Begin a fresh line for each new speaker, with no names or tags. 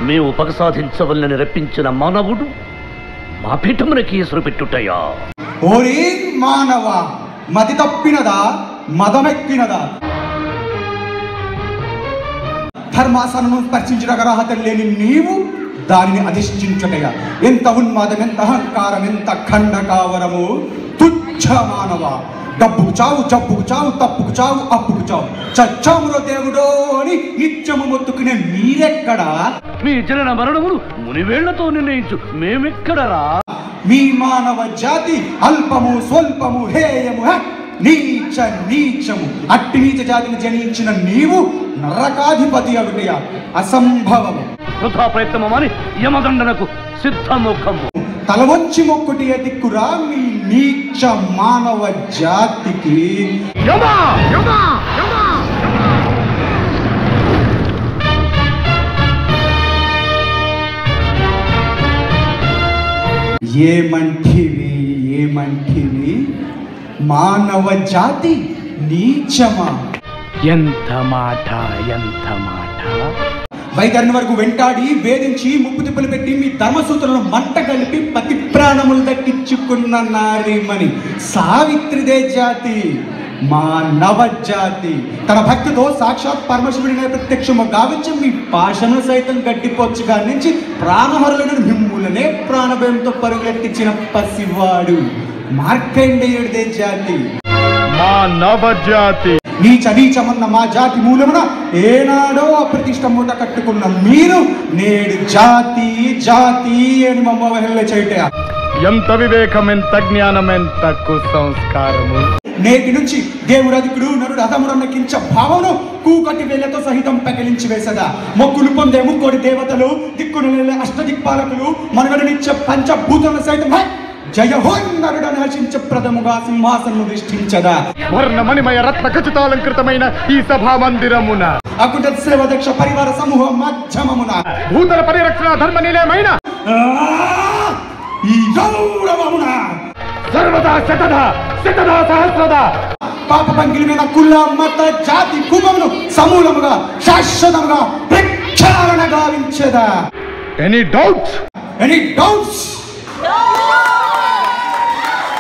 మేము ఉపసాధించవలని రప్పించిన మానవుడు మా పీఠమునకి ఎసురు పెట్టుటయా?
ఓరి మానవ, మతి తప్పినదా, మదమెక్కినదా? ధర్మాసనను స్పర్శించిన అర్హత లేని నీవు దానిని అధిష్ఠించుటయా? ఎంత ఉన్మాదం, ఎంత అహంకారం, ఎంత ఖండకావరము! తుచ్చ మానవ, డబ్బుకు చావు, జబ్బుకు చావు, తప్పుకు చావు, అప్పుకు చావు, చచ్చాములో దేవుడో అని నిత్యము మొత్తుకునే మీరెక్కడా?
మీ జనన మరణములు మునివేళ్లతో నిర్ణయించు మేమెక్కడరా?
మీ మానవ జాతి అల్పము, స్వల్పము, హేయము, నీచ నీచము. అట్టి నీచ జాతిని జనించిన నీవు నరకాధిపతి అగుటయా? అసంభవము.
వృథా ప్రయత్నమని యమదండనకు సిద్ధముఖము.
తల వంచి మొక్కుటి దిక్కురా మీ నీచ మానవ జాతికి. ఏమంటివి, ఏమంటివి? మానవ జాతి నీచమా?
ఎంత మాట, ఎంత మాట!
వైఖరిని వరకు వెంటాడి వేధించి ముప్పు తిప్పులు పెట్టి మీ ధర్మసూత్రులను మంట కలిపి పతి ప్రాణములు దక్కించుకున్న నారీమణి సావిత్రిదే జాతి, మానవ జాతి. తన భక్తితో సాక్షాత్ పరమశివుడిని ప్రత్యక్షము గావించి మీ పాశను సైతం గడ్డిపోచ్చుగా నుంచి ప్రాణహరులను మిమ్ములనే ప్రాణభయంతో పరుగెత్తించిన పసివాడు మార్కండేయుడిదే జాతి,
మానవ జాతి.
నీచ నీచమన్న మా జాతి మూలమున ఏనాడో అప్రతిష్ట మూట కట్టుకున్న మీరు నేడు జాతి జాతి అని మమ్మ అవహేళన చేయటయా?
ఎంత వివేకం, ఎంత జ్ఞానం, ఎంత కుసంస్కారము!
నేటి నుంచి దేవుడు అధికుడు, నరుడు అధముడన్న కించ భావమును కూకటి వేళ్లతో సహితం పెకిలించి వేసదా. మొక్కులు పొందే ముక్కోడి దేవతలు, దిక్కున అష్టదిక్పాలకులు, మనుగడనిచ్చే పంచభూతములు సైతం జయ హోన్నరుడని హర్షించ ప్రథముగా సింహాసనము దృష్టించదా.
వర్ణమణిమయ రత్న ఖచ్చితాలంకృతమైన ఈ సభా మందిరమున
అకుట సేవదక్ష పరివార సమూహ మాధ్యమమున
భూతల పరిరక్షణ ధర్మ నిలయమైన
ఈ గౌరవమున
సర్వదా శతదా శతదా సహస్రదా
పాప పంగిలిమైన కుల మత జాతి కులమును సమూలముగా శాశ్వతముగా ప్రక్షాళన గావించదా.
Any doubts?
Any doubts?